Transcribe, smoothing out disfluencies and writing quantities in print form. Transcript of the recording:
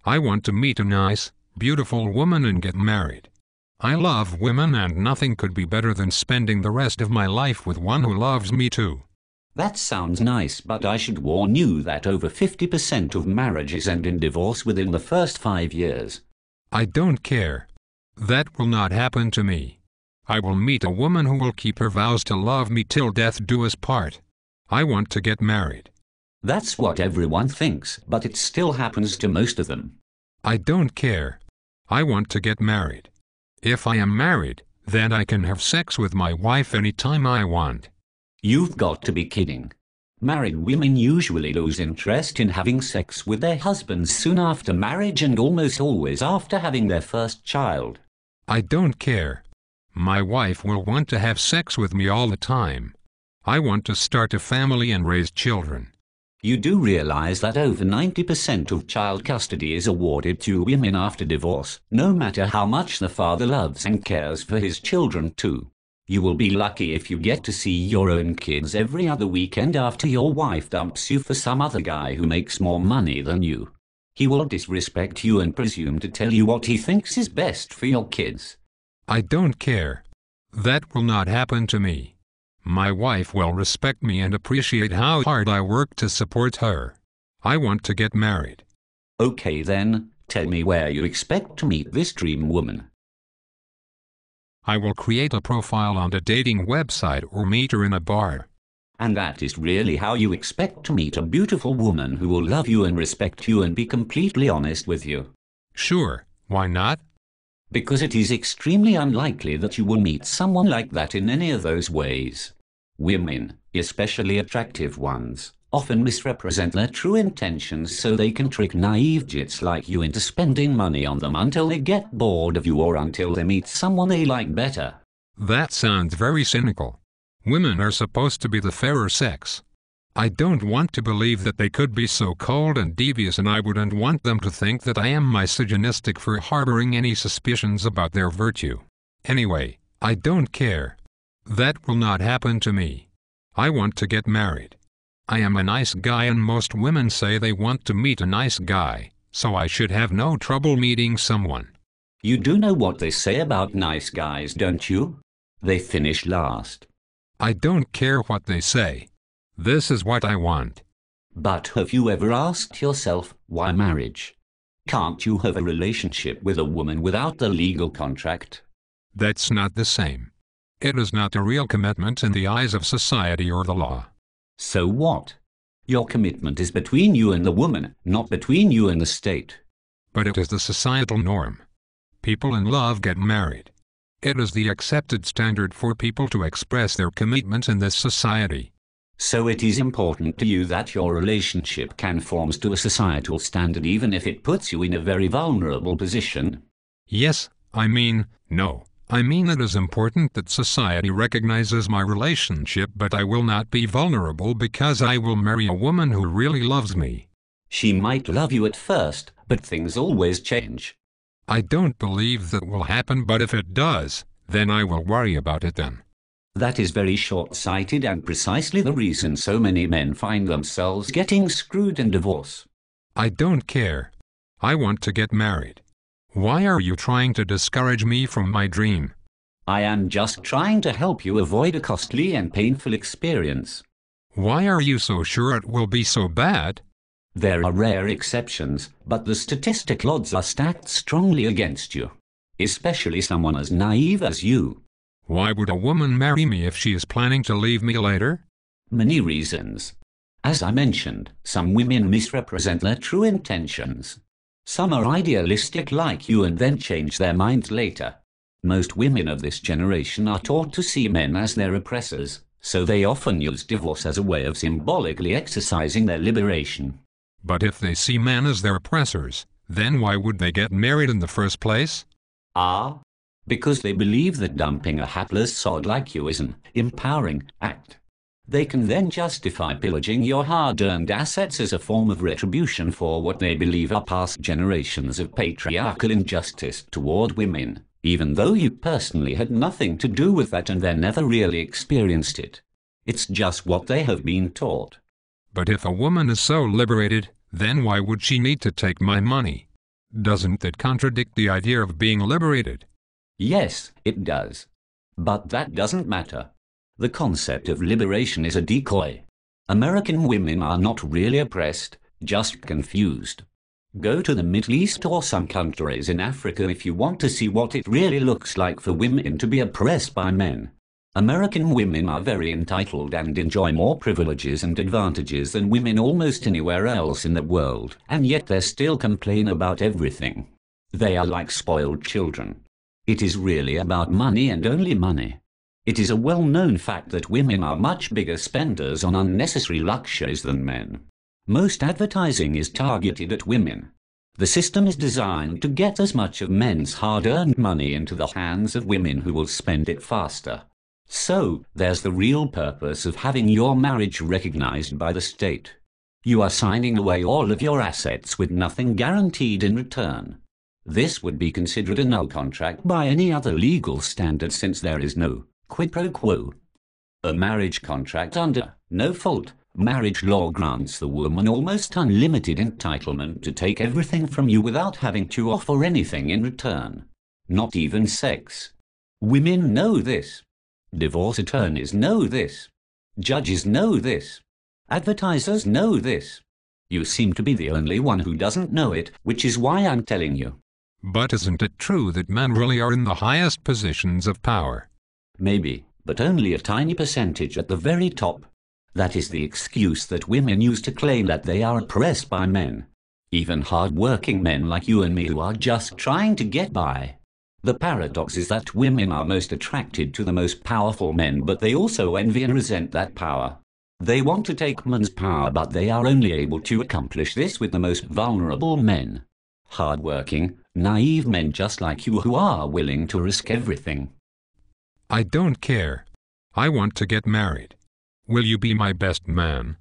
I want to meet a nice, beautiful woman and get married. I love women and nothing could be better than spending the rest of my life with one who loves me too. That sounds nice, but I should warn you that over 50% of marriages end in divorce within the first 5 years. I don't care. That will not happen to me. I will meet a woman who will keep her vows to love me till death do us part. I want to get married. That's what everyone thinks, but it still happens to most of them. I don't care. I want to get married. If I am married, then I can have sex with my wife anytime I want. You've got to be kidding. Married women usually lose interest in having sex with their husbands soon after marriage and almost always after having their first child. I don't care. My wife will want to have sex with me all the time. I want to start a family and raise children. You do realize that over 90% of child custody is awarded to women after divorce, no matter how much the father loves and cares for his children too. You will be lucky if you get to see your own kids every other weekend after your wife dumps you for some other guy who makes more money than you. He will disrespect you and presume to tell you what he thinks is best for your kids. I don't care. That will not happen to me. My wife will respect me and appreciate how hard I work to support her. I want to get married. Okay then, tell me where you expect to meet this dream woman. I will create a profile on a dating website or meet her in a bar. And that is really how you expect to meet a beautiful woman who will love you and respect you and be completely honest with you? Sure, why not? Because it is extremely unlikely that you will meet someone like that in any of those ways. Women, especially attractive ones, often misrepresent their true intentions so they can trick naive jits like you into spending money on them until they get bored of you or until they meet someone they like better. That sounds very cynical. Women are supposed to be the fairer sex. I don't want to believe that they could be so cold and devious, and I wouldn't want them to think that I am misogynistic for harboring any suspicions about their virtue. Anyway, I don't care. That will not happen to me. I want to get married. I am a nice guy and most women say they want to meet a nice guy, so I should have no trouble meeting someone. You do know what they say about nice guys, don't you? They finish last. I don't care what they say. This is what I want. But have you ever asked yourself, why marriage? Can't you have a relationship with a woman without the legal contract? That's not the same. It is not a real commitment in the eyes of society or the law. So what? Your commitment is between you and the woman, not between you and the state. But it is the societal norm. People in love get married. It is the accepted standard for people to express their commitment in this society. So it is important to you that your relationship conforms to a societal standard even if it puts you in a very vulnerable position? Yes, no. I mean it is important that society recognizes my relationship, but I will not be vulnerable because I will marry a woman who really loves me. She might love you at first, but things always change. I don't believe that will happen, but if it does, then I will worry about it then. That is very short-sighted and precisely the reason so many men find themselves getting screwed in divorce. I don't care. I want to get married. Why are you trying to discourage me from my dream? I am just trying to help you avoid a costly and painful experience. Why are you so sure it will be so bad? There are rare exceptions, but the statistical odds are stacked strongly against you. Especially someone as naive as you. Why would a woman marry me if she is planning to leave me later? Many reasons. As I mentioned, some women misrepresent their true intentions. Some are idealistic like you and then change their minds later. Most women of this generation are taught to see men as their oppressors, so they often use divorce as a way of symbolically exercising their liberation. But if they see men as their oppressors, then why would they get married in the first place? Because they believe that dumping a hapless sod like you is an empowering act. They can then justify pillaging your hard-earned assets as a form of retribution for what they believe are past generations of patriarchal injustice toward women, even though you personally had nothing to do with that and they never really experienced it. It's just what they have been taught. But if a woman is so liberated, then why would she need to take my money? Doesn't that contradict the idea of being liberated? Yes, it does. But that doesn't matter. The concept of liberation is a decoy. American women are not really oppressed, just confused. Go to the Middle East or some countries in Africa if you want to see what it really looks like for women to be oppressed by men. American women are very entitled and enjoy more privileges and advantages than women almost anywhere else in the world, and yet they still complain about everything. They are like spoiled children. It is really about money and only money. It is a well-known fact that women are much bigger spenders on unnecessary luxuries than men. Most advertising is targeted at women. The system is designed to get as much of men's hard-earned money into the hands of women who will spend it faster. So, there's the real purpose of having your marriage recognized by the state. You are signing away all of your assets with nothing guaranteed in return. This would be considered a null contract by any other legal standard since there is no quid pro quo. A marriage contract under no-fault marriage law grants the woman almost unlimited entitlement to take everything from you without having to offer anything in return. Not even sex. Women know this. Divorce attorneys know this. Judges know this. Advertisers know this. You seem to be the only one who doesn't know it, which is why I'm telling you. But isn't it true that men really are in the highest positions of power? Maybe, but only a tiny percentage at the very top. That is the excuse that women use to claim that they are oppressed by men. Even hard-working men like you and me who are just trying to get by. The paradox is that women are most attracted to the most powerful men, but they also envy and resent that power. They want to take men's power, but they are only able to accomplish this with the most vulnerable men. Hard-working, naive men just like you who are willing to risk everything. I don't care. I want to get married. Will you be my best man?